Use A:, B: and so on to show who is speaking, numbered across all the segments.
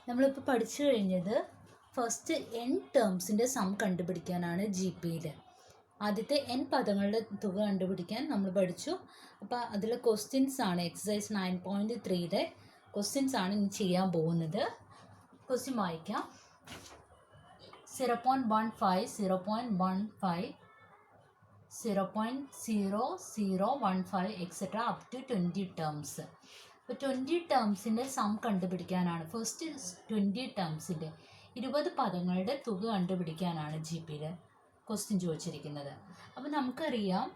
A: നമ്മളിപ്പോൾ പഠിച്ചു കഴിഞ്ഞത് ഫസ്റ്റ് n ടേംസിൻ്റെ സം കണ്ടുപിടിക്കാനാണ് ജി പിയിൽ. ആദ്യത്തെ n പദങ്ങളുടെ തുക കണ്ടുപിടിക്കാൻ നമ്മൾ പഠിച്ചു. അപ്പോൾ അതിലെ ക്വസ്റ്റ്യൻസ് ആണ് എക്സസൈസ് 9.3 ക്വസ്റ്റ്യൻസ് ആണ് ഇനി ചെയ്യാൻ പോകുന്നത്. ക്വസ്റ്റ്യൻ വായിക്കാം. 0.15 0.15 0.0015 എക്സെട്ര അപ് ടു 20 ടേംസ്. അപ്പോൾ 20 ടേംസിൻ്റെ സം കണ്ടുപിടിക്കാനാണ്. ഫസ്റ്റ് 20 ടേംസിൻ്റെ 20 പദങ്ങളുടെ തുക കണ്ടുപിടിക്കാനാണ് ജി പിയിൽ ക്വസ്റ്റ്യൻ ചോദിച്ചിരിക്കുന്നത്. അപ്പോൾ നമുക്കറിയാം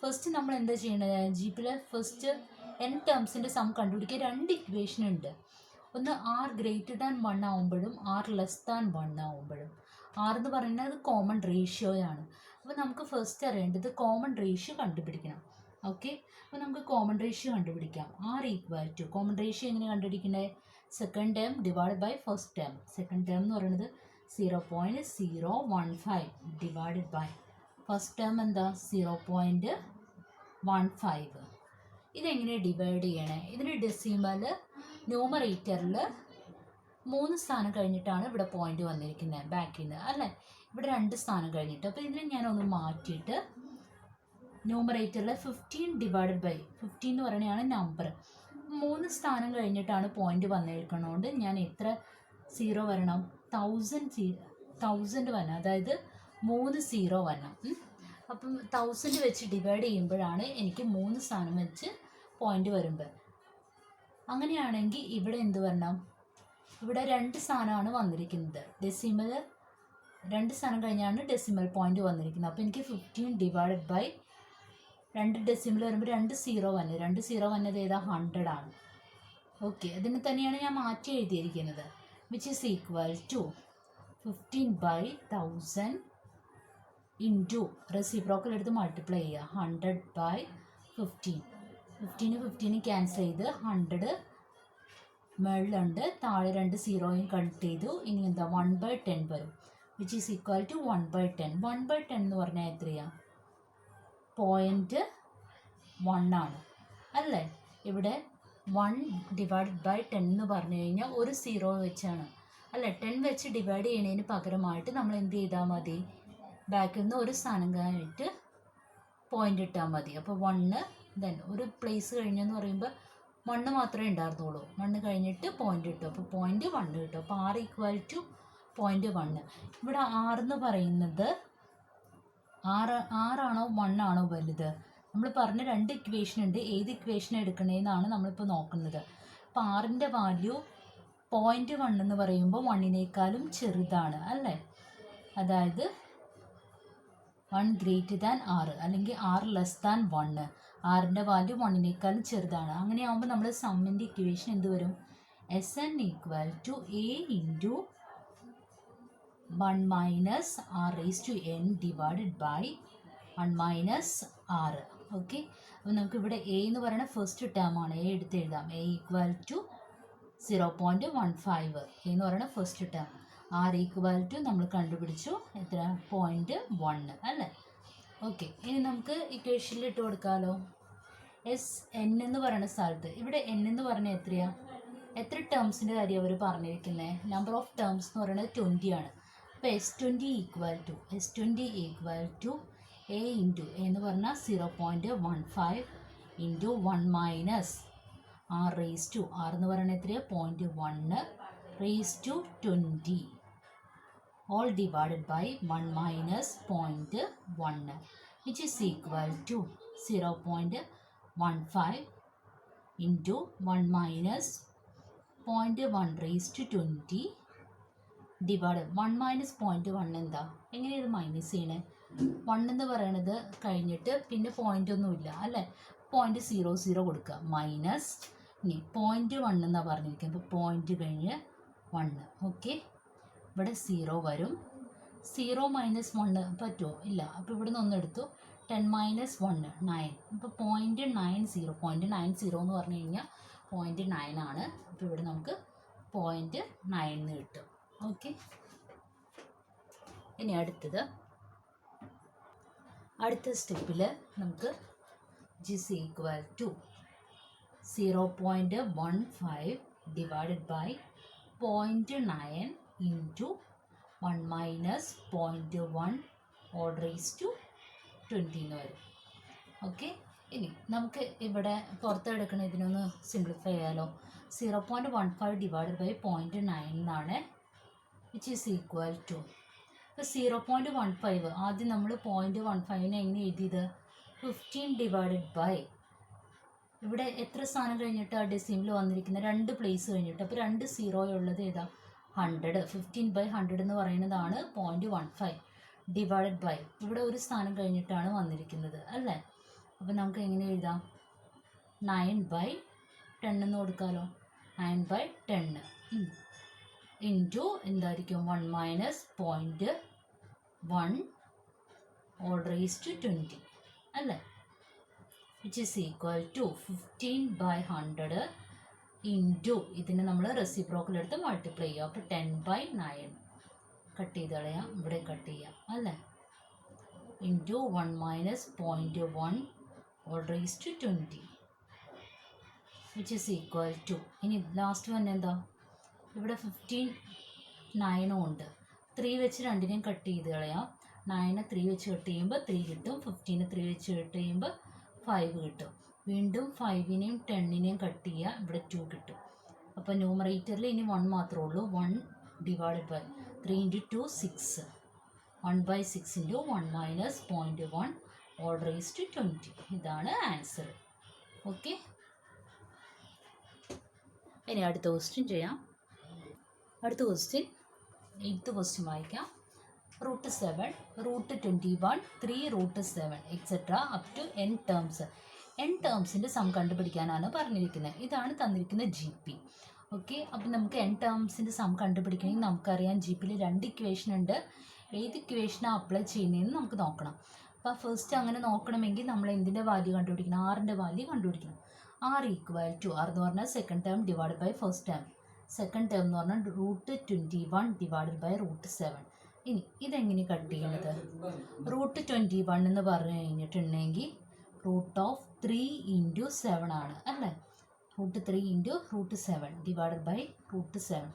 A: ഫസ്റ്റ് നമ്മൾ എന്താ ചെയ്യേണ്ടത്, ജി പിയിൽ ഫസ്റ്റ് n ടേംസിൻ്റെ സം കണ്ടുപിടിക്കാൻ രണ്ട് ഇക്വേഷൻ ഉണ്ട്. ഒന്ന് r > 1 ആവുമ്പോഴും r < 1 ആവുമ്പോഴും. r എന്ന് പറയുന്നത് കോമൺ റേഷ്യോയാണ്. അപ്പോൾ നമുക്ക് ഫസ്റ്റ് അറിയേണ്ടത് കോമൺ റേഷ്യോ കണ്ടുപിടിക്കണം. ഓക്കെ, അപ്പോൾ നമുക്ക് കോമൺ റേഷ്യോ കണ്ടുപിടിക്കാം. r = കോമൺ റേഷ്യോ എങ്ങനെ കണ്ടുപിടിക്കണ്ടേ? Second term divide by first term. Second term എന്ന് പറയുന്നത് 0.015 ഡിവൈഡ് ബൈ ഫസ്റ്റ് ടേം എന്താ 0.15. ഇതെങ്ങനെ ഡിവൈഡ് ചെയ്യണേ? ഇതിന് ഡെസിമൽ ന്യൂമറേറ്ററിൽ 3 സ്ഥാനം കഴിഞ്ഞിട്ടാണ് ഇവിടെ പോയിന്റ് വന്നിരിക്കുന്നത് ബാക്കിൽ നിന്ന്, അല്ലേ? ഇവിടെ 2 സ്ഥാനം കഴിഞ്ഞിട്ട്. അപ്പോൾ ഇതിനെ ഞാനൊന്ന് മാറ്റിയിട്ട് ന്യൂമറേറ്ററിൽ 15 ഡിവൈഡഡ് ബൈ 15 എന്ന് പറയുന്നതാണ് നമ്പർ. 3 സ്ഥാനം കഴിഞ്ഞിട്ടാണ് പോയിന്റ് വന്നിരിക്കുന്നതുകൊണ്ട് ഞാൻ എത്ര സീറോ വരണം? 1000 വരണം, അതായത് 3 0 വരണം. അപ്പം 1000 വെച്ച് ഡിവൈഡ് ചെയ്യുമ്പോഴാണ് എനിക്ക് 3 സ്ഥാനം വെച്ച് പോയിന്റ് വരുമ്പോൾ. അങ്ങനെയാണെങ്കിൽ ഇവിടെ എന്ത് വരണം? ഇവിടെ 2 സ്ഥാനമാണ് വന്നിരിക്കുന്നത്. ഡെസിമൽ 2 സ്ഥാനം കഴിഞ്ഞാണ് ഡെസിമൽ പോയിന്റ് വന്നിരിക്കുന്നത്. അപ്പോൾ എനിക്ക് 15 ഡിവൈഡഡ് ബൈ 2 ഡെസിമൽ വരുമ്പോൾ 2 0 വന്നത്. 2 0 വന്നത് ഏതാ? 100 ആണ്. ഓക്കെ, അതിന് തന്നെയാണ് ഞാൻ മാറ്റി എഴുതിയിരിക്കുന്നത്. Which is equal to 15 by 1000 into reciprocal എടുത്ത് മൾട്ടിപ്ലൈ ചെയ്യുക. 100 ബൈ 15. 15 ക്യാൻസൽ ചെയ്ത് 100 മുകളിലുണ്ട്, താഴെ 2 0 കണക്ട് ചെയ്തു. ഇനി എന്താ? 1/10 വരും. Which is equal to 1/10. 1/10 എന്ന് പറഞ്ഞാൽ എത്രയാണ്? 0.1 ആണ്, അല്ലേ? ഇവിടെ 1 ഡിവൈഡ് ബൈ 10 എന്ന് പറഞ്ഞു കഴിഞ്ഞാൽ ഒരു 0 വെച്ചാണ്, അല്ലേ? 10 വെച്ച് ഡിവൈഡ് ചെയ്യുന്നതിന് പകരമായിട്ട് നമ്മൾ എന്ത് ചെയ്താൽ മതി? ബാക്കിൽ നിന്ന് ഒരു സ്ഥാനം കഴിഞ്ഞിട്ട് പോയിന്റ് ഇട്ടാൽ മതി. അപ്പോൾ 1 ദെൻ ഒരു പ്ലേസ് കഴിഞ്ഞെന്ന് പറയുമ്പോൾ 1 മാത്രമേ ഉണ്ടായിരുന്നുള്ളൂ. 1 കഴിഞ്ഞിട്ട് പോയിന്റ് ഇട്ടു, അപ്പോൾ 0.1 കിട്ടും. അപ്പോൾ r = 0.1. ഇവിടെ r എന്ന് പറയുന്നത് ആറാണോ 1 ആണോ വലുത്? നമ്മൾ പറഞ്ഞ 2 ഇക്വേഷൻ ഉണ്ട്. ഏത് ഇക്വേഷൻ എടുക്കണേന്നാണ് നമ്മളിപ്പോൾ നോക്കുന്നത്. അപ്പോൾ ആറിൻ്റെ വാല്യൂ 0.1 എന്ന് പറയുമ്പോൾ 1നേക്കാളും ചെറുതാണ്, അല്ലേ? അതായത് 1 > r അല്ലെങ്കിൽ r < 1. ആറിൻ്റെ വാല്യൂ 1നേക്കാളും ചെറുതാണ്. അങ്ങനെയാകുമ്പോൾ നമ്മൾ സമ്മിൻ്റെ ഇക്വേഷൻ എന്ത് വരും? Sn = a into 1 minus r⁻n divided by 1 - r. Okay, അപ്പോൾ നമുക്കിവിടെ a എന്ന് പറയുന്ന ഫസ്റ്റ് ടേം ആണ്. a എടുത്ത് എഴുതാം. a = 0.15. a എന്ന് പറയുന്ന ഫസ്റ്റ് ടേം. r = നമ്മൾ കണ്ടുപിടിച്ചു എത്ര? 0.1, അല്ലേ? ഓക്കെ, ഇനി നമുക്ക് ഇക്വേഷനിൽ ഇട്ട് കൊടുക്കാമല്ലോ. Sn എന്ന് പറയുന്ന സ്ഥലത്ത് ഇവിടെ n എന്ന് പറഞ്ഞാൽ എത്രയാണ്? എത്ര ടേംസിൻ്റെ കാര്യം അവർ പറഞ്ഞിരിക്കുന്നത്? നമ്പർ ഓഫ് ടേംസ് എന്ന് പറയുന്നത് 20 ആണ്. അപ്പോൾ S20 = a ഇൻറ്റു a എന്ന് പറഞ്ഞാൽ 0.15 ഇൻറ്റു 1 മൈനസ് r എന്ന് പറയുന്നത് എത്രയാണ്? 0.1 × 20 all divided by 1 minus 0.1 which is equal to 0.15 into 1 minus 0.1 × 20 divide 1 minus 0.1 എന്താ? എങ്ങനെയാണ് ഇത് മൈനസ് ചെയ്യണേ? 1 എന്ന് പറയണത് കഴിഞ്ഞിട്ട് പിന്നെ പോയിൻ്റ് ഒന്നുമില്ല, അല്ലേ? 0.00 കൊടുക്കുക മൈനസ്. ഇനി 0.1 എന്നാണ് പറഞ്ഞിരിക്കുന്നത്. അപ്പോൾ പോയിൻ്റ് കഴിഞ്ഞ് 1. ഓക്കെ, ഇവിടെ 0 വരും. 0 - 1 പറ്റുമോ? ഇല്ല. അപ്പോൾ ഇവിടെ നിന്ന് എടുത്തു. 10 - 1 9. അപ്പോൾ 0.90 എന്ന് പറഞ്ഞു കഴിഞ്ഞാൽ 0.9 ആണ്. അപ്പോൾ ഇവിടെ നമുക്ക് 0.9 കിട്ടും. ഓക്കെ, ഇനി അടുത്ത സ്റ്റെപ്പിൽ നമുക്ക് ജിസ് = 0.15 divided by 0.9 into 1 minus 0.1 all raise to 20 എന്ന് വരും. ഓക്കെ, ഇനി നമുക്ക് ഇവിടെ പുറത്തെടുക്കണ ഇതിനൊന്ന് സിംപ്ലിഫൈ ചെയ്യാലോ. 0.15 ഡിവൈഡ് ബൈ 0.9 എന്നാണ്, വിച്ച് ഈസ് ഈക്വൽ ടു, ഇപ്പോൾ 0.15 ആദ്യം നമ്മൾ 0.15 എങ്ങനെ എഴുതിയത്, 15 ഡിവൈഡഡ് ബൈ, ഇവിടെ എത്ര സ്ഥാനം കഴിഞ്ഞിട്ട് ആ ഡെസിമിൽ വന്നിരിക്കുന്നത്, 2 പ്ലേസ് കഴിഞ്ഞിട്ട്, അപ്പോൾ 2 സീറോ ഉള്ളത് ഏതാ, 100. 15/100 എന്ന് പറയുന്നതാണ് 0.15 ഡിവൈഡഡ് ബൈ, ഇവിടെ ഒരു സ്ഥാനം കഴിഞ്ഞിട്ടാണ് വന്നിരിക്കുന്നത് അല്ലേ. അപ്പോൾ നമുക്ക് എങ്ങനെ എഴുതാം, 9/10 എന്ന് കൊടുക്കാമല്ലോ. 9/10 ഇൻറ്റു എന്തായിരിക്കും, 1 മൈനസ് 0.1 ഓൾ റേസ് ടു 20 അല്ലേ, which is equal to 15/100 into ഇതിനെ നമ്മൾ റെസിപ്രോക്കൽ എടുത്ത് മൾട്ടിപ്ലൈ ചെയ്യുക. അപ്പോൾ 10/9 കട്ട് ചെയ്ത് കളയാം, ഇവിടെ കട്ട് ചെയ്യാം അല്ലേ, into 1 minus 0.1 all raise to 20 which is equal to, ഇനി ലാസ്റ്റ് വന്നെ എന്താ, ഇവിടെ 15 ഉണ്ട്, 3 വെച്ച് രണ്ടിനെയും കട്ട് ചെയ്ത് കളയാം. 9 3 വെച്ച് കട്ട് ചെയ്യുമ്പോൾ 3 കിട്ടും, 15 3 വെച്ച് കട്ട് ചെയ്യുമ്പോൾ 5 കിട്ടും. വീണ്ടും 5നെയും 10നെയും കട്ട് ചെയ്യുക, ഇവിടെ 2 കിട്ടും. അപ്പോൾ ന്യൂമറേറ്ററിൽ ഇനി 1 മാത്രമേ ഉള്ളൂ. 1 divide by 3 into 2 6, 1/6 into 1 minus 0.1 all raise to 20. ഇതാണ് ആൻസർ. ഓക്കെ, ഇനി അടുത്ത ക്വസ്റ്റ്യൻ ചെയ്യാം. അടുത്ത ക്വസ്റ്റ്യൻ 8th ക്വസ്റ്റ്യൻ വായിക്കാം. √7, √21, 3√7 etcetera up to n terms. n ടേംസിൻ്റെ സം കണ്ടുപിടിക്കാനാണ് പറഞ്ഞിരിക്കുന്നത്. ഇതാണ് തന്നിരിക്കുന്ന GP. ഓക്കെ, അപ്പം നമുക്ക് n ടേംസിൻ്റെ സം കണ്ടുപിടിക്കണമെങ്കിൽ നമുക്കറിയാം GPയിൽ 2 ഇക്വേഷൻ ഉണ്ട്. ഏത് ഇക്വേഷനാണ് അപ്ലൈ ചെയ്യുന്നതെന്ന് നമുക്ക് നോക്കണം. അപ്പോൾ ഫസ്റ്റ് അങ്ങനെ നോക്കണമെങ്കിൽ നമ്മൾ എന്തിൻ്റെ വാല്യൂ കണ്ടുപിടിക്കണം, ആറിൻ്റെ വാല്യൂ കണ്ടുപിടിക്കണം. R ഈക്വൽ ടു, R എന്ന് പറഞ്ഞാൽ second term divide by first term, second term എന്ന് പറഞ്ഞാൽ √21 ഡിവൈഡ് ബൈ √7. ഇനി ഇതെങ്ങനെ കട്ട് ചെയ്യുന്നത്, √21 എന്ന് പറഞ്ഞു കഴിഞ്ഞിട്ടുണ്ടെങ്കിൽ √3 ഇൻറ്റു 7 ആണ് അല്ലേ, √3 into √7 divide by √7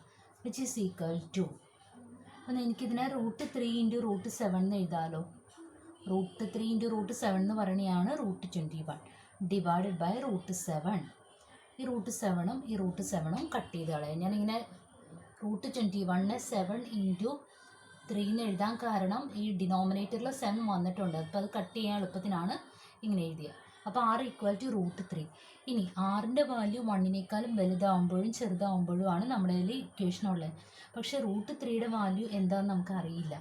A: which is equal to, അപ്പം എനിക്കിതിനെ √3 ഇൻറ്റു √7 എന്ന് എഴുതാമല്ലോ. √3 ഇൻറ്റു √7 എന്ന് പറയുന്നതാണ് √21 ഡിവൈഡഡ് ബൈ √7. ഈ √7ഉം ഈ √7ഉം കട്ട് ചെയ്ത് കളയാം. ഞാനിങ്ങനെ √21 7 ഇൻറ്റു 3 എന്ന് എഴുതാൻ കാരണം ഈ ഡിനോമിനേറ്ററിൽ 7 വന്നിട്ടുണ്ട്, അപ്പോൾ അത് കട്ട് ചെയ്യാൻ എളുപ്പത്തിനാണ് ഇങ്ങനെ എഴുതിയത്. അപ്പോൾ R ഈക്വൽ ടു √3. ഇനി ആറിൻ്റെ വാല്യൂ 1നേക്കാളും വലുതാവുമ്പോഴും ചെറുതാവുമ്പോഴും ആണ് നമ്മുടെ കയ്യിൽ ഇക്വേഷൻ ഉള്ളത്. പക്ഷേ √3യുടെ വാല്യൂ എന്താണെന്ന് നമുക്കറിയില്ല.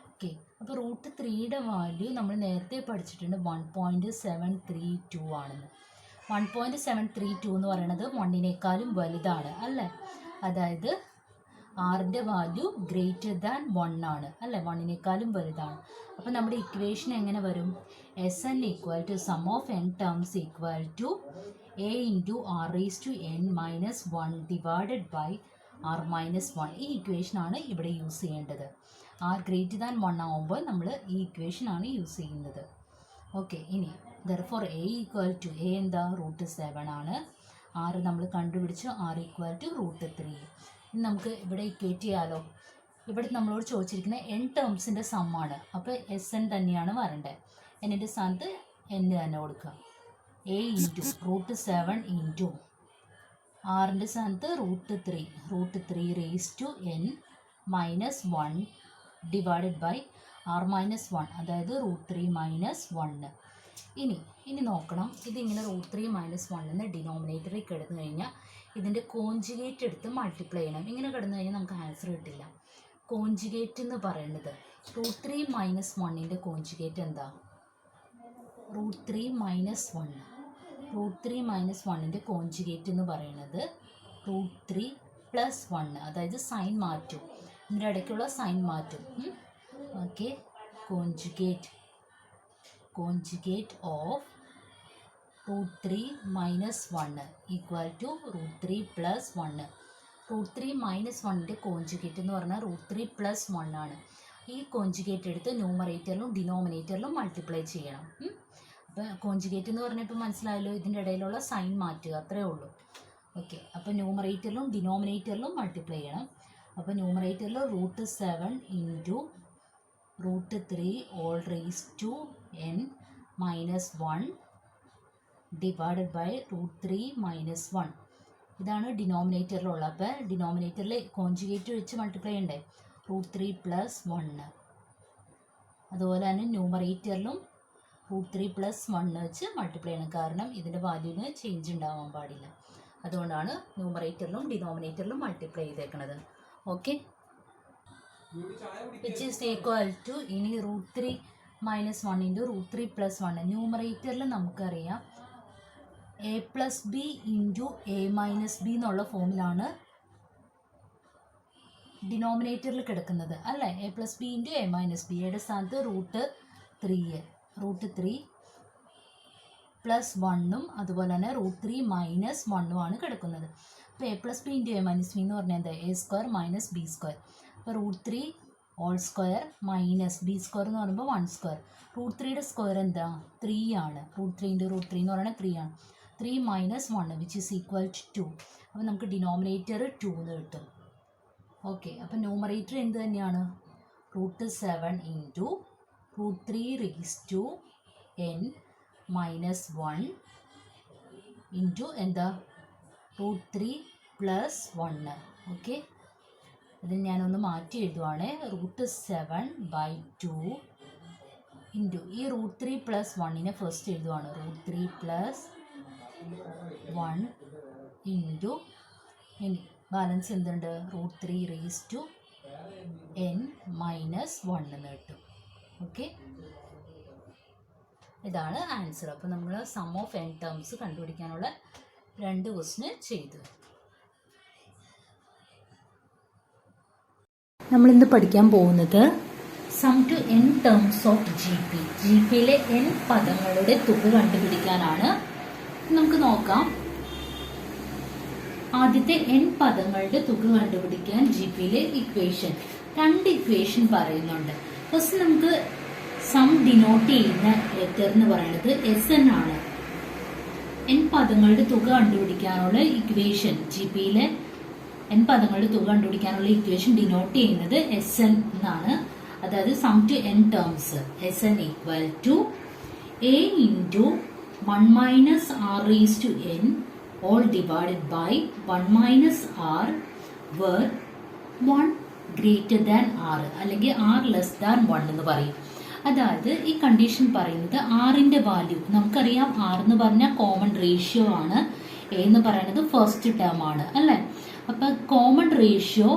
A: ഓക്കെ, അപ്പോൾ √3യുടെ വാല്യൂ നമ്മൾ നേരത്തെ പഠിച്ചിട്ടുണ്ട് 1.732 ആണെന്ന്. 1.732 എന്ന് പറയുന്നത് 1നേക്കാളും വലുതാണ് അല്ലേ, അതായത് ആറിൻ്റെ വാല്യൂ ഗ്രേറ്റർ ദാൻ 1 ആണ് അല്ലേ, 1നേക്കാളും വലുതാണ്. അപ്പോൾ നമ്മുടെ ഇക്വേഷൻ എങ്ങനെ വരും, SN equal to sum of n terms equal to A into R raise to n minus 1 divided by R minus 1. ഈ ഇക്വേഷനാണ് ഇവിടെ യൂസ് ചെയ്യേണ്ടത്. R ഗ്രേറ്റർ ദാൻ 1 ആകുമ്പോൾ നമ്മൾ ഈ ഇക്വേഷനാണ് യൂസ് ചെയ്യുന്നത്. ഓക്കെ, ഇനി therefore A equal to, A എന്താ, √7 ആണ്. R നമ്മൾ കണ്ടുപിടിച്ചു, R ഈക്വൽ ടു √3. ഇനി നമുക്ക് ഇവിടെ ഇക്വേറ്റ് ചെയ്യാമല്ലോ. ഇവിടെ നമ്മളോട് ചോദിച്ചിരിക്കുന്നത് n ടേംസിൻ്റെ സമ്മാണ്, അപ്പോൾ SN തന്നെയാണ് വരേണ്ടത്. എന്നിൻ്റെ സ്ഥാനത്ത് n തന്നെ കൊടുക്കുക. A ഇൻറ്റു √7 ഇൻറ്റു ആറിൻ്റെ സ്ഥാനത്ത് √3 raise to n minus 1 divided by R minus 1, അതായത് √3 മൈനസ് 1. ഇനി നോക്കണം, ഇതിങ്ങനെ √3 മൈനസ് 1 എന്ന് ഡിനോമിനേറ്ററിൽ കിടന്നു കഴിഞ്ഞാൽ ഇതിൻ്റെ കോഞ്ചുഗേറ്റ് എടുത്ത് മൾട്ടിപ്ലൈ ചെയ്യണം. ഇങ്ങനെ കിടന്നു കഴിഞ്ഞാൽ നമുക്ക് ആൻസർ കിട്ടില്ല. കോഞ്ചുഗേറ്റ് എന്ന് പറയുന്നത് √3 മൈനസ് 1ൻ്റെ കോഞ്ചുഗേറ്റ് എന്താ, √3 മൈനസ് 1. √3 മൈനസ് 1ൻ്റെ കോഞ്ചുഗേറ്റ് എന്ന് പറയുന്നത് √3 പ്ലസ് 1, അതായത് സൈൻ മാറ്റും, ഇതിൻ്റെ ഇടയ്ക്കുള്ള സൈൻ മാറ്റും. Okay, conjugate of √3 minus 1 equal to √3 plus 1. √3 minus 1ൻ്റെ കോഞ്ചുഗേറ്റ് എന്ന് പറഞ്ഞാൽ √3 പ്ലസ് 1 ആണ്. ഈ കോഞ്ചുഗേറ്റ് എടുത്ത് ന്യൂമറേറ്ററിലും ഡിനോമിനേറ്ററിലും മൾട്ടിപ്ലൈ ചെയ്യണം. അപ്പോൾ കോഞ്ചുഗേറ്റ് എന്ന് പറഞ്ഞപ്പോൾ മനസ്സിലായല്ലോ, ഇതിൻ്റെ ഇടയിലുള്ള സൈൻ മാറ്റുക, അത്രയേ ഉള്ളൂ. ഓക്കെ, അപ്പോൾ ന്യൂമറേറ്ററിലും ഡിനോമിനേറ്ററിലും മൾട്ടിപ്ലൈ ചെയ്യണം. അപ്പോൾ ന്യൂമറേറ്ററിൽ √7 into √3 all raise to n minus 1 divided by √3 minus 1. ഇതാണ് ഡിനോമിനേറ്ററിലുള്ള. അപ്പോൾ ഡിനോമിനേറ്ററിൽ കോൺജുഗേറ്റ് വെച്ച് മൾട്ടിപ്ലൈ ചെയ്യണ്ടേ, √3 പ്ലസ് 1. അതുപോലെ തന്നെ ന്യൂമറേറ്ററിലും √3 പ്ലസ് 1 വെച്ച് മൾട്ടിപ്ലൈ ചെയ്യണം. കാരണം ഇതിൻ്റെ വാല്യൂവിന് ചേഞ്ച് ഉണ്ടാവാൻ പാടില്ല. അതുകൊണ്ടാണ് ന്യൂമറേറ്ററിലും ഡിനോമിനേറ്ററിലും മൾട്ടിപ്ലൈ ചെയ്തേക്കുന്നത്. Okay, which is equal to ഇനി √3 മൈനസ് 1 ഇൻറ്റു √3 പ്ലസ് 1. ന്യൂമറേറ്ററിൽ നമുക്കറിയാം a plus B into a minus B എന്നുള്ള ഫോമിലാണ് ഡിനോമിനേറ്ററിൽ കിടക്കുന്നത് അല്ലേ. a plus B into a minus B, യുടെ സ്ഥാനത്ത് √3 പ്ലസ് 1ഉം അതുപോലെ തന്നെ √3 മൈനസ് 1ഉമാണ് കിടക്കുന്നത്. അപ്പോൾ a plus B into a minus B എന്ന് പറഞ്ഞാൽ എന്താ, a square minus B square. അപ്പോൾ √3 all square minus B square എന്ന് പറയുമ്പോൾ 1 സ്ക്വയർ. √3യുടെ സ്ക്വയർ എന്താ, 3 ആണ്. √3 ഇൻറ്റു √3 എന്ന് പറയുന്നത് 3 ആണ്. 3 minus 1 which is equal to 2. അപ്പോൾ നമുക്ക് ഡിനോമിനേറ്റർ 2 എന്ന് കിട്ടും. ഓക്കെ, അപ്പോൾ ന്യൂമറേറ്റർ എന്ത് തന്നെയാണ്, √7 into √3 raise to n minus 1 into എന്താ, √3 പ്ലസ് 1. ഓക്കെ, ഇത് ഞാനൊന്ന് മാറ്റി എഴുതുവാണ്. √7/2 ഇൻറ്റു ഈ √3 പ്ലസ് 1നെ ഫസ്റ്റ് എഴുതുവാണ്. √3 പ്ലസ് 1 ഇൻറ്റു ഇനി ബാലൻസ് എന്തുണ്ട്, √3 റേസ് ടു n മൈനസ് 1 എന്ന് കിട്ടും. ഓക്കെ, ഇതാണ് ആൻസർ. അപ്പോൾ നമ്മൾ സം ഓഫ് n ടേംസ് കണ്ടുപിടിക്കാനുള്ള 2 ക്വസ്റ്റ്യൻ ചെയ്തു. നമ്മളിന്ന് പഠിക്കാൻ പോകുന്നത് sum to n terms of GP. GPയിലെ n പദങ്ങളുടെ തുക കണ്ടുപിടിക്കാനാണ്. നമുക്ക് നോക്കാം. ആദ്യത്തെ n പദങ്ങളുടെ തുക കണ്ടുപിടിക്കാൻ GPയിലെ ഇക്വേഷൻ, 2 ഇക്വേഷൻ പറയുന്നുണ്ട്. ഫസ്റ്റ് നമുക്ക് സം ഡിനോട്ട് ചെയ്യുന്ന ലെറ്റർ എന്ന് പറയുന്നത് SN ആണ്. n പദങ്ങളുടെ തുക കണ്ടുപിടിക്കാനുള്ള ഇക്വേഷൻ, GPയിലെ n പദങ്ങളുടെ തുക കണ്ടുപിടിക്കാനുള്ള ഇക്വേഷൻ ഡിനോട്ട് ചെയ്യുന്നത് SN എന്നാണ്. അതായത് sum to n terms, SN equal to a into 1 minus r raise to n all divided by 1 minus r where 1 greater than r അല്ലെങ്കിൽ r ലെസ് ദാൻ 1 എന്ന് പറയും. അതായത് ഈ കണ്ടീഷൻ പറയുന്നത് ആറിന്റെ വാല്യൂ നമുക്കറിയാം. r എന്ന് പറഞ്ഞാൽ കോമൺ റേഷ്യോ ആണ്, a എന്ന് പറയുന്നത് ഫസ്റ്റ് ടേം ആണ് അല്ലേ. അപ്പൊ കോമൺ റേഷ്യോ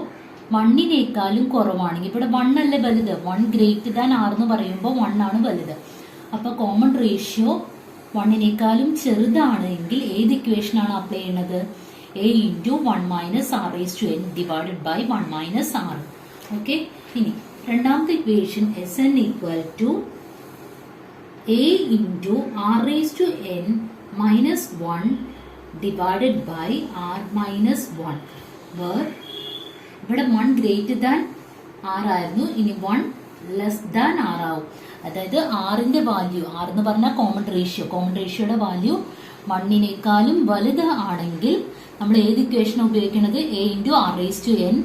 A: 1നേക്കാളും കുറവാണെങ്കിൽ, ഇവിടെ 1 അല്ലേ വലുത്, 1 ഗ്രേറ്റർ ദാൻ r എന്ന് പറയുമ്പോൾ 1 ആണ് വലുത്. അപ്പൊ കോമൺ റേഷ്യോ 1നേക്കാളും ചെറുതാണെങ്കിൽ ഏത് ഇക്വേഷൻ ആണ് അപ്ലൈ ചെയ്യുന്നത്, a into 1 minus r raise to n divided by 1 minus r. Okay, ഇനി രണ്ടാമത്തെ equation SN equal to a into r raise to n minus 1 divided by r minus 1 where ഇവിടെ 1 greater than r ആയിരുന്നു, ഇനി 1 less than r ആവും. അതായത് ആറിന്റെ value, r എന്ന് പറഞ്ഞാൽ കോമൺ റേഷ്യോയുടെ വാല്യൂ 1നേക്കാളും വലുത് ആണെങ്കിൽ നമ്മൾ ഏത് ഇക്വേഷൻ ഉപയോഗിക്കുന്നത്, a into r raise to n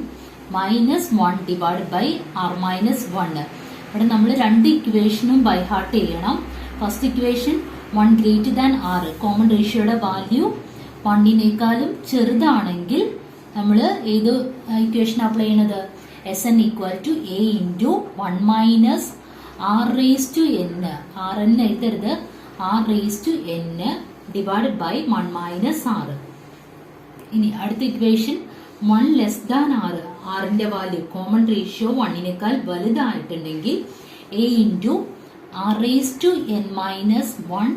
A: minus 1 divide by r minus 1. ഇവിടെ നമ്മൾ 2 ഇക്വേഷനും ബൈ ഹാർട്ട് ചെയ്യണം. First equation 1 greater than r, common റേഷ്യോയുടെ വാല്യൂ 1നേക്കാളും ചെറുതാണെങ്കിൽ നമ്മൾ ഏത് ഇക്വേഷൻ അപ്ലൈ ചെയ്യണത്, SN equal to a into 1 minus r raise to n, r n എഴുതരുത്, r raise to n divided by 1 minus r. ഇനി അടുത്ത equation 1 less than r, rന്റെ value common ratio 1നേക്കാൾ വലുതായിട്ടുണ്ടെങ്കിൽ a into r raise to n minus 1,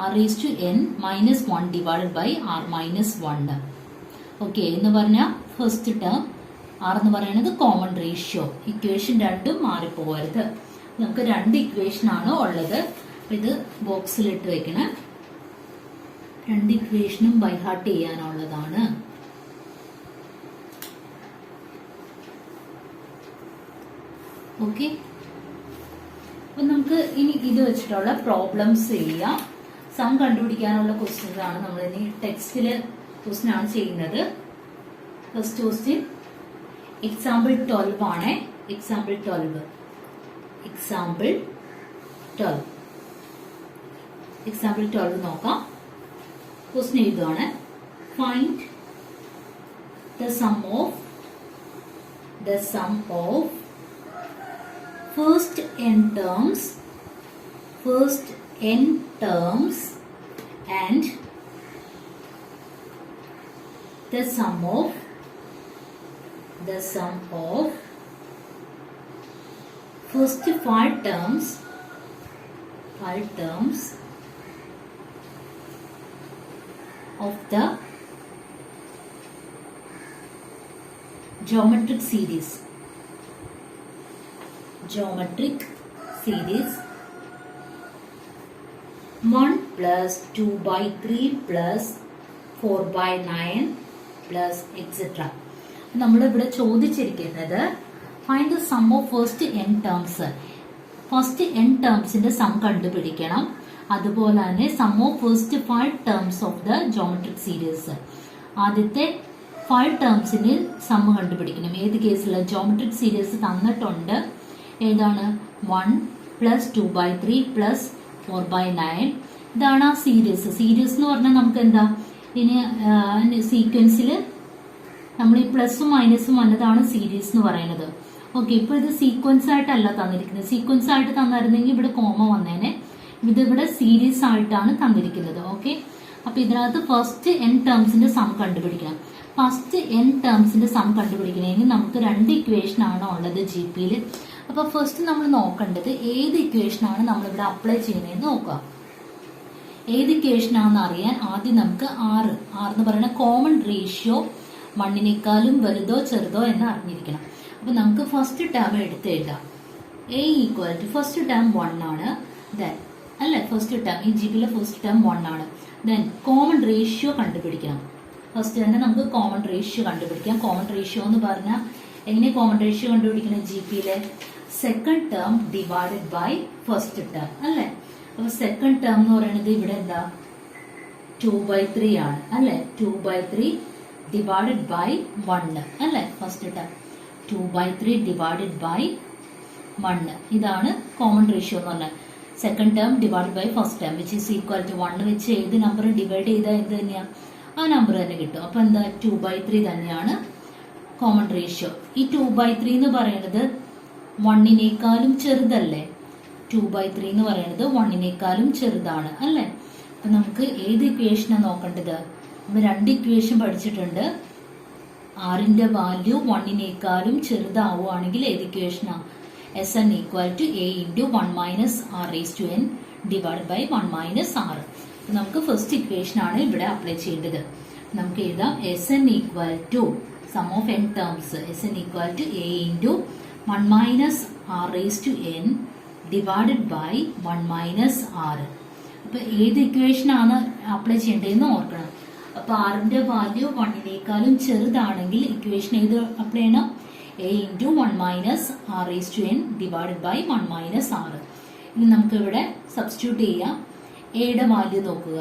A: r raise to n minus 1 divided by r minus 1. Okay, എന്ന് പറഞ്ഞാൽ first term r എന്ന് പറയുന്നത് common ratio. Equation രണ്ടും മാറിപ്പോകരുത്. നമുക്ക് 2 ഇക്വേഷൻ ആണ് ഉള്ളത്. ഇത് ബോക്സിലിട്ട് വെക്കണം. 2 ഇക്വേഷനും ബൈ ഹാർട്ട് ചെയ്യാനുള്ളതാണ്. ഓക്കെ, അപ്പൊ നമുക്ക് ഇനി ഇത് വെച്ചിട്ടുള്ള പ്രോബ്ലംസ് ചെയ്യാം. സം കണ്ടുപിടിക്കാനുള്ള ക്വസ്റ്റ്യൻസ് ആണ് നമ്മൾ ഇനി ടെക്സ്റ്റില് ക്വസ്റ്റ്യൻ ആണ് ചെയ്യുന്നത്. ഫസ്റ്റ് ക്വസ്റ്റ്യൻ എക്സാമ്പിൾ 12 ആണ്. എക്സാമ്പിൾ 12 നോക്കാം. ക്വസ്റ്റ്യൻ എഴുതുകയാണ്. Find the sum of first n terms and the sum of first 5 terms of the geometric series 1 plus 2 by 3 plus 4 by 9 plus etc. നമ്മളിവിടെ ചോദിച്ചിരിക്കുന്നത് find the sum of first n terms. First n ടേംസിന്റെ sum കണ്ടുപിടിക്കണം. അതുപോലെ തന്നെ sum of first 5 terms of the geometric series. ആദ്യത്തെ 5 ടേംസിന് some കണ്ടുപിടിക്കണം. ഏത് കേസിൽ? ജോമെട്രിക് സീരീസ് തന്നിട്ടുണ്ട്. ഏതാണ്? 1 പ്ലസ് 2 by 3 പ്ലസ് 4 by 9. ഇതാണ് ആ സീരീസ്. സീരീസ് എന്ന് പറഞ്ഞാൽ നമുക്ക് എന്താ, ഇനി സീക്വൻസിൽ നമ്മൾ ഈ പ്ലസും മൈനസും വന്നതാണ് സീരീസ് എന്ന് പറയുന്നത്. ഓക്കെ, ഇപ്പൊ ഇത് സീക്വൻസ് ആയിട്ടല്ല തന്നിരിക്കുന്നത്. സീക്വൻസ് ആയിട്ട് തന്നിരുന്നെങ്കിൽ ഇവിടെ കോമ വന്നേനെ. ഇതിവിടെ സീരീസ് ആയിട്ടാണ് തന്നിരിക്കുന്നത്. ഓക്കെ, അപ്പൊ ഇതിനകത്ത് ഫസ്റ്റ് n ടേംസിന്റെ സം കണ്ടുപിടിക്കണം. ഫസ്റ്റ് n ടേംസിന്റെ സം കണ്ടുപിടിക്കണമെങ്കിൽ നമുക്ക് 2 ഇക്വേഷൻ ആണ് ഉള്ളത് GP-യിൽ. അപ്പൊ ഫസ്റ്റ് നമ്മൾ നോക്കേണ്ടത് ഏത് ഇക്വേഷൻ ആണ് നമ്മളിവിടെ അപ്ലൈ ചെയ്യുന്നതെന്ന് നോക്കുക. ഏത് ഇക്വേഷൻ ആണെന്ന് അറിയാൻ ആദ്യം നമുക്ക് R എന്ന് പറയുന്ന കോമൺ റേഷ്യോ 1നേക്കാളും വലുതോ ചെറുതോ എന്ന് അറിഞ്ഞിരിക്കണം. അപ്പൊ നമുക്ക് ഫസ്റ്റ് ടേം എടുത്ത് എഴുതാം. A equal to first term 1 ആണ്. ദെൻ അല്ലെ, ഫസ്റ്റ് ടേം ഈ GP-യിലെ ഫസ്റ്റ് ടേം 1 ആണ്. ദെൻ കോമൺ റേഷ്യോ കണ്ടുപിടിക്കണം. ഫസ്റ്റ് തന്നെ നമുക്ക് കോമൺ റേഷ്യോ കണ്ടുപിടിക്കാം. കോമൺ റേഷ്യോ എന്ന് പറഞ്ഞാൽ എങ്ങനെ കോമൺ റേഷ്യോ കണ്ടുപിടിക്കണം? GP-യിലെ second term divided by first term അല്ലെ. അപ്പൊ സെക്കൻഡ് ടേം എന്ന് പറയുന്നത് ഇവിടെ എന്താ? 2/3 ആണ് അല്ലെ. 2/3 ഡിവൈഡഡ് ബൈ 1 അല്ലെ. First term 2/3 divided by 1. ഇതാണ് കോമൺ റേഷ്യോ എന്ന് പറഞ്ഞാൽ. Second term divide by first term which is equal to 1 വെച്ച് ഏത് നമ്പർ ഡിവൈഡ് ചെയ്താൽ എന്ത് തന്നെയാ? ആ നമ്പർ തന്നെ കിട്ടും. അപ്പൊ എന്താ? 2/3 തന്നെയാണ് കോമൺ റേഷ്യോ. ഈ 2/3 എന്ന് പറയുന്നത് 1നേക്കാളും ചെറുതല്ലേ? 2/3 എന്ന് പറയുന്നത് 1നേക്കാളും ചെറുതാണ് അല്ലെ. അപ്പൊ നമുക്ക് ഏത് ഇക്വേഷനാണ് നോക്കേണ്ടത്? നമ്മൾ 2 ഇക്വേഷൻ പഠിച്ചിട്ടുണ്ട്. ആറിന്റെ വാല്യൂ 1നേക്കാളും ചെറുതാവുകയാണെങ്കിൽ ഏത് ഇക്വേഷനാ? Sn equal to A into 1 minus R raise to n divide by 1 minus R. നമുക്ക് ഫസ്റ്റ് ഇക്വേഷൻ ആണ് ഇവിടെ അപ്ലൈ ചെയ്യേണ്ടത്. നമുക്ക് എഴുതാം Sn equal to sum of n terms. Sn equal to A into 1 minus R raise to n divided by 1 minus R. അപ്പൊ ഏത് equation ആണ് apply ചെയ്യേണ്ടതെന്ന് ഓർക്കണം. അപ്പൊ ആറിന്റെ വാല്യൂ 1നേക്കാളും ചെറുതാണെങ്കിൽ ഇക്വേഷൻ ഏത് അപ്ലൈ ചെയ്യണം? A into 1 minus R raise to n divided by 1 minus R. ഇനി നമുക്ക് ഇവിടെ സബ്സ്റ്റിറ്റ്യൂട്ട് ചെയ്യാം. എയുടെ വാല്യൂ നോക്കുക.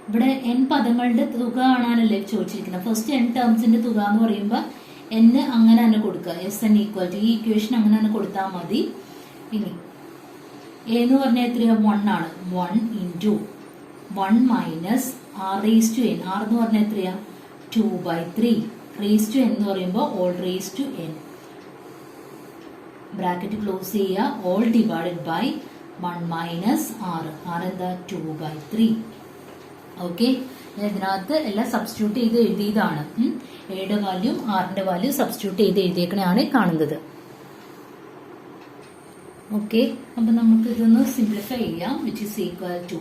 A: ഇവിടെ n പദങ്ങളുടെ തുക കാണാനല്ലേ ചോദിച്ചിരിക്കുന്നത്. ഫസ്റ്റ് n ടേംസിന്റെ തുക എന്ന് പറയുമ്പോൾ n അങ്ങനെ തന്നെ കൊടുക്കുക. Sn ഈക്വൽ ടു ഈ ഇക്വേഷൻ അങ്ങനെ തന്നെ കൊടുത്താൽ മതി. ഇനി a എന്ന് പറഞ്ഞാൽ എത്രയാ? 1 ആണ്. 1 into 1 minus R raise to n. R എന്ന് പറഞ്ഞാൽ എത്രയാ? 2/3. റേസ് ടു n എന്ന് പറയുമ്പോൾ whole raise to n. Bracket close ചെയ്യുക. Whole divided by 1 minus R. R എന്താ? 2/3. ഓക്കെ, ഇതിനകത്ത് എല്ലാം സബ്സ്റ്റിറ്റ്യൂട്ട് ചെയ്ത് എഴുതിയതാണ്. എയുടെ വാല്യൂ ആറിന്റെ വാല്യൂ സബ്സ്റ്റിറ്റ്യൂട്ട് ചെയ്ത് എഴുതിയേക്കണയാണ് കാണുന്നത്. ഓക്കെ, അപ്പൊ നമുക്ക് ഇതൊന്ന് സിംപ്ലിഫൈ ചെയ്യാം. Which is equal to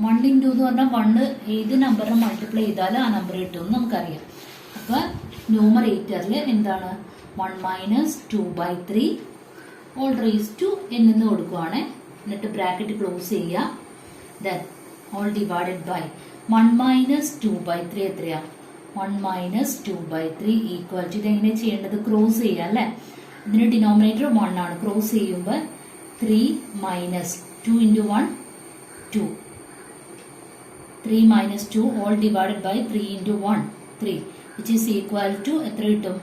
A: 1 into എന്ന് പറഞ്ഞാൽ 1 ഏത് നമ്പറിനെ മൾട്ടിപ്ലൈ ചെയ്താലും ആ നമ്പർ കിട്ടുമെന്ന് നമുക്കറിയാം. അപ്പൊ ന്യൂമറേറ്ററിൽ എന്താണ്? 1 minus 2/3 all raise to n എന്ന് കൊടുക്കുവാണ്. എന്നിട്ട് ബ്രാക്കറ്റ് ക്ലോസ് ചെയ്യുക. Then all divided by 1 minus 2/3 എത്രയാ? 1 മൈനസ് 2/3 ഈക്വൽ ടു ഇതെങ്ങനെ ചെയ്യേണ്ടത്? ക്രോസ് ചെയ്യുക അല്ലെ. ഇതിന് ഡിനോമിനേറ്റർ 1 ആണ്. ക്രോസ് ചെയ്യുമ്പോൾ 3 minus 2 into 1 2. 3 minus 2 all divided by 3 into 1 3 which is equal to എത്ര കിട്ടും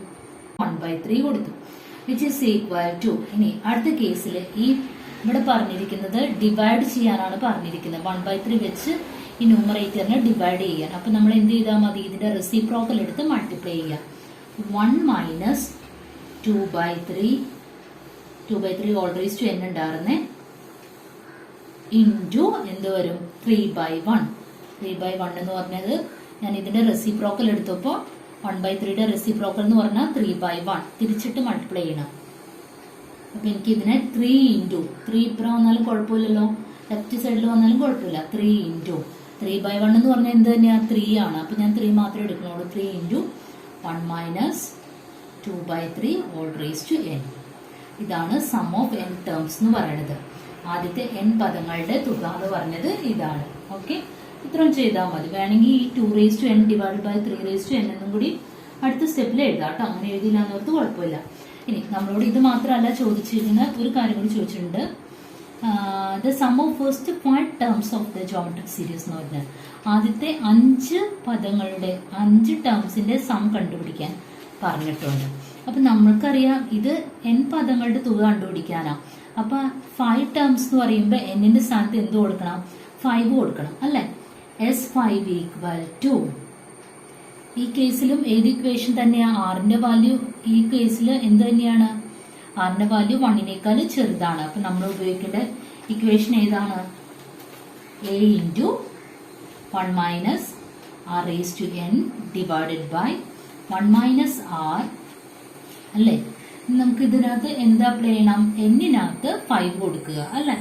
A: 1/3 കൊടുത്തു which is equal to ഇനി അടുത്ത കേസിൽ ഈ ഇവിടെ പറഞ്ഞിരിക്കുന്നത് ഡിവൈഡ് ചെയ്യാനാണ് പറഞ്ഞിരിക്കുന്നത് 1/3 വെച്ച് ഈ ന്യൂമറേറ്ററിനെ ഡിവൈഡ് ചെയ്യാൻ. അപ്പൊ നമ്മൾ എന്ത് ചെയ്താൽ മതി, ഇതിന്റെ റെസിപ്രോക്കൽ എടുത്ത് മൾട്ടിപ്ലൈ ചെയ്യാം. 1 minus 2/3 all raise to n ഉണ്ടായിരുന്നേ ഇൻറ്റു എന്ത് വരും 3/1. 3/1 എന്ന് പറഞ്ഞത് ഞാൻ ഇതിന്റെ റെസിപ്രോക്കൽ എടുത്തപ്പോൾ 1/3യുടെ റെസിപ്രോക്കൽ എന്ന് പറഞ്ഞാൽ 3/1 തിരിച്ചിട്ട് മൾട്ടിപ്ലൈ ചെയ്യണം. അപ്പൊ എനിക്ക് ഇതിനെ 3 ഇൻറ്റു 3 ഇപ്പുറം വന്നാലും കുഴപ്പമില്ലല്ലോ, ലെഫ്റ്റ് സൈഡിൽ വന്നാലും കുഴപ്പമില്ല. 3 ഇൻറ്റു 3/1 എന്ന് പറഞ്ഞാൽ എന്ത് തന്നെയാണ് 3 ആണ്. അപ്പൊ ഞാൻ 3 മാത്രമേ എടുക്കുന്നുള്ളൂ. 3 into 1 minus 2/3 all raise to n. ഇതാണ് സം ഓഫ് n ടേംസ് എന്ന് പറയുന്നത്. ആദ്യത്തെ n പദങ്ങളുടെ തുക എന്ന് പറഞ്ഞത് ഇതാണ്. ഓക്കെ, ഇത്രയും ചെയ്താൽ മതി. വേണമെങ്കിൽ ഈ 2 raise to n divide by 3 raise to n എന്നും കൂടി അടുത്ത സ്റ്റെപ്പിൽ എഴുതാം കേട്ടോ. അങ്ങനെ എഴുതിയില്ല എന്നോർത്ത് കുഴപ്പമില്ല. ഇനി നമ്മളോട് ഇത് മാത്രമല്ല ചോദിച്ചിരിക്കുന്ന ഒരു കാര്യം കൂടി ചോദിച്ചിട്ടുണ്ട്. The sum of first 5 terms of the geometric series എന്ന് പറഞ്ഞാൽ ആദ്യത്തെ 5 പദങ്ങളുടെ 5 ടേംസിന്റെ സം കണ്ടുപിടിക്കാൻ പറഞ്ഞിട്ടുണ്ട്. അപ്പൊ നമ്മൾക്കറിയാം ഇത് n പദങ്ങളുടെ തുക കണ്ടുപിടിക്കാനാ. അപ്പൊ 5 ടേംസ് എന്ന് പറയുമ്പോൾ എന്നിന്റെ സ്ഥാനത്ത് എന്ത് കൊടുക്കണം, 5 കൊടുക്കണം അല്ലെ. S5 ഈക്വൽ ടു ഈ കേസിലും ഏത് ഇക്വേഷൻ തന്നെയാ, ആറിന്റെ വാല്യൂ ഈ കേസിൽ എന്ത് തന്നെയാണ്, ആറിന്റെ വാല്യൂ 1നേക്കാൾ ചെറുതാണ്. അപ്പൊ നമ്മൾ ഉപയോഗിക്കേണ്ട ഇക്വേഷൻ ഏതാണ്, a into 1 minus r raise to n divided by 1 minus r അല്ലേ. നമുക്ക് ഇതിനകത്ത് എന്താ അപ്ലൈ ചെയ്യണം, എന്നിനകത്ത് 5 കൊടുക്കുക അല്ലെ.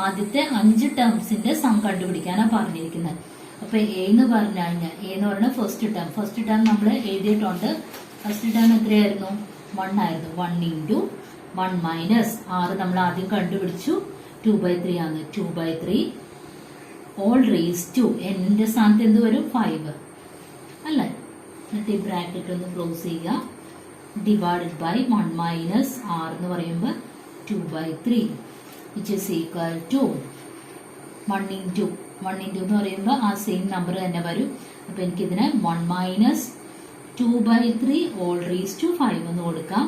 A: ആദ്യത്തെ 5 ടേംസിന്റെ സം കണ്ടുപിടിക്കാനാണ് പറഞ്ഞിരിക്കുന്നത്. അപ്പൊ എ എന്ന് പറഞ്ഞു കഴിഞ്ഞാൽ എ എന്ന് പറയുന്നത് ഫസ്റ്റ് ടേം നമ്മൾ എഴുതിയിട്ടുണ്ട്. ഫസ്റ്റ് ടേം എത്രയായിരുന്നു, 1 ആയിരുന്നു. 1 ഇൻറ്റു 1 മൈനസ് r നമ്മൾ ആദ്യം കണ്ടുപിടിച്ചു 2/3 ആണ്. 2/3 ഓൾ റേസ് ടു എന്നിന്റെ സ്ഥാനത്ത് എന്ത് വരും 5 അല്ലേ. എന്നിട്ട് ഈ ബ്രാക്കറ്റ് ഒന്ന് ക്ലോസ് ചെയ്യുക. ഡിവൈഡഡ് ബൈ 1 മൈനസ് r എന്ന് പറയുമ്പോൾ 2/3 which is equal to 1 into എന്ന് പറയുമ്പോൾ ആ സെയിം നമ്പർ തന്നെ വരും. അപ്പൊ എനിക്ക് ഇതിനെ 1 മൈനസ് 2/3 ഓൾ റേസ് ടു 5 എന്ന് കൊടുക്കാം.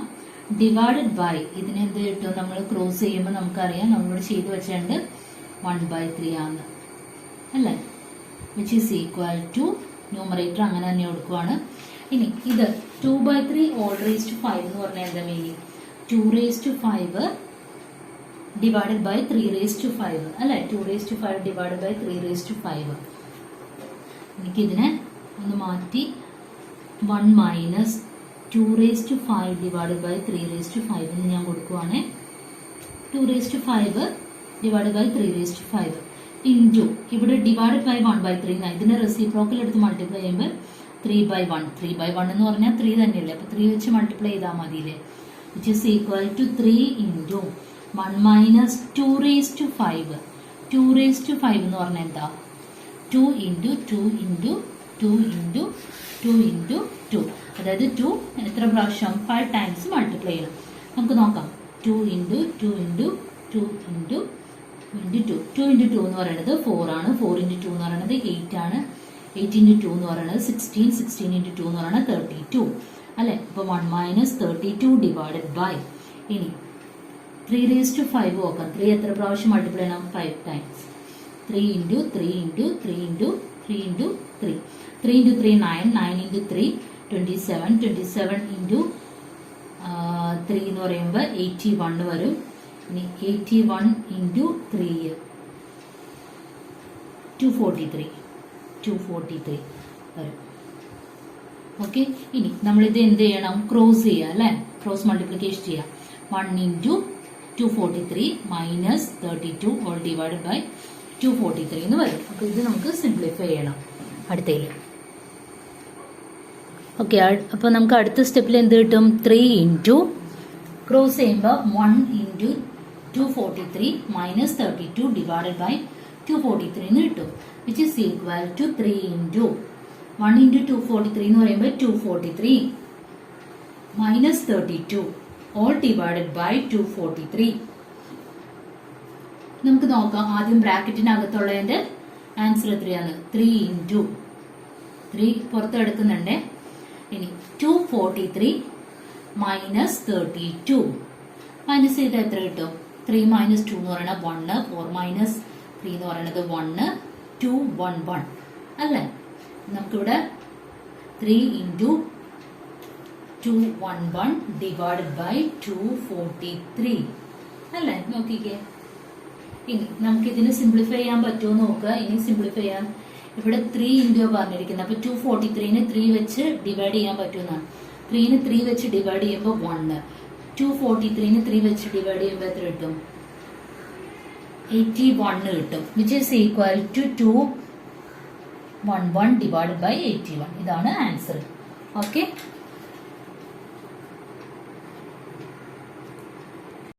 A: ഡിവൈഡഡ് ബൈ ഇതിനെ എന്ത് കിട്ടും, നമ്മൾ ക്രോസ് ചെയ്യുമ്പോൾ നമുക്കറിയാം നമ്മളിവിടെ ചെയ്ത് വെച്ചിട്ടുണ്ട് 1/3 ആണ് അല്ലേ. Which is equal to numerator അങ്ങനെ തന്നെ കൊടുക്കുവാണ്. ഇനി ഇത് 2/3 ഓൾ റേസ് ടു 5 എന്ന് പറഞ്ഞാൽ എന്താ meaning, 2 raise to 5 divided by 3 raise to 5 അല്ലെ. 2 raise to 5 divided by 3 raise to 5. എനിക്കിതിനെ ഒന്ന് മാറ്റി 1 minus 2 raise to 5 divided by 3 raise to 5 എന്ന് ഞാൻ കൊടുക്കുവാണ്. 2 raise to 5 divided by 3 raise to 5 into ഇവിടെ ഡിവൈഡഡ് ബൈ 1/3 എന്നാണ്. ഇതിന്റെ റെസിപ്രോക്കൽ എടുത്ത് മൾട്ടിപ്ലൈ ചെയ്യുമ്പോൾ 3/1. 3/1 എന്ന് പറഞ്ഞാൽ 3 തന്നെയല്ലേ. അപ്പൊ 3 വെച്ച് മൾട്ടിപ്ലൈ ചെയ്താൽ മതിയില്ലേ. Which is equal to 3 into 1 minus 2 raise to 5. 2 raise to 5 എന്ന് പറഞ്ഞാൽ എന്താ, 2 ഇൻറ്റു 2 ഇൻറ്റു 2 ഇൻറ്റു 2 ഇൻറ്റു 2. അതായത് 2 എത്ര പ്രാവശ്യം 5 ടൈംസ് മൾട്ടിപ്ലൈ ചെയ്യണം. നമുക്ക് നോക്കാം. 2 ഇൻറ്റു 2 ഇൻറ്റു 2 ഇൻറ്റു 2. 2 ഇൻറ്റു 2 എന്ന് പറയുന്നത് 4 ആണ്. 4 ഇൻറ്റു 2 എന്ന് പറയുന്നത് 8 ആണ്. 8 ഇൻറ്റു 2 എന്ന് പറയുന്നത് 16. 16 ഇൻറ്റു 2 എന്ന് പറയുന്നത് 32 അല്ലെ. അപ്പൊ 1 മൈനസ് 32 ഡിവൈഡഡ് ബൈ ഇനി 3 റേസ് ടു 5 നോക്കാം. 3 എത്ര പ്രാവശ്യം മൾട്ടിപ്ലൈ ചെയ്യണം, 5 times. 3 into 3 into 3 into 3 into 3. 3 into 3 9. 9 into 3 27. 27 into 3 എന്ന് പറയുമ്പോൾ 81 വരും. ഇനി 81 ഇൻറ്റു 3 243 വരും. ഓക്കെ, ഇനി നമ്മളിത് എന്ത് ചെയ്യണം, ക്രോസ് ചെയ്യുക അല്ലെ. ക്രോസ് മൾട്ടിപ്ലിക്കേഷൻ ചെയ്യാം. 1 into 243 minus 32 all divided by 243 എന്ന് വരും. അപ്പൊ ഇത് നമുക്ക് സിംപ്ലിഫൈ ചെയ്യണം അടുത്തതിൽ. ഓക്കെ, അപ്പൊ നമുക്ക് അടുത്ത സ്റ്റെപ്പിൽ എന്ത് കിട്ടും, 3 ഇൻറ്റു ക്രോസ് ചെയ്യുമ്പോൾ 1 ഇൻറ്റു 243 മൈനസ് 32 ഡിവൈഡഡ് ബൈ 243 എന്ന് കിട്ടും. Which is equal to 3 into 1 into 243 എന്ന് പറയുമ്പോൾ 243 മൈനസ് 32 all divided by 243. നമുക്ക് നോക്കാം. ആദ്യം ബ്രാക്കറ്റിനകത്തുള്ളതിന്റെ ആൻസർ എത്രയാണ്, 3 ഇൻറ്റു 3 പുറത്തെടുക്കുന്നുണ്ട്. ഇനി 243 മൈനസ് 32 മൈനസ് ചെയ്ത് എത്ര കിട്ടും? 3 മൈനസ് 2 എന്ന് പറയുന്നത് 1, 4 മൈനസ് 3 എന്ന് പറയുന്നത് 1, 2 1 1 അല്ലേ? നമുക്കിവിടെ 3 ഇൻറ്റു 211 ഡിവൈഡഡ് ബൈ 243 അല്ലേ? നോക്കിക്കേ. ഇനി നമുക്കിതിന് സിംപ്ലിഫൈ ചെയ്യാൻ പറ്റുമോ നോക്കുക. ഇനി സിംപ്ലിഫൈ ചെയ്യാൻ ഇവിടെ 3 ഇൻറ്റു പറഞ്ഞിരിക്കുന്നത്. അപ്പൊ 243ന് 3 വെച്ച് ഡിവൈഡ് ചെയ്യാൻ പറ്റുമെന്നാണ്. 3ന് 3 വെച്ച് ഡിവൈഡ് ചെയ്യുമ്പോൾ 1, 243ന് 3 വെച്ച് ഡിവൈഡ് ചെയ്യുമ്പോൾ എത്ര കിട്ടും? 81 കിട്ടും. Which is equal to 211 divide by 81. ഇതാണ് ആൻസർ. ഓക്കെ.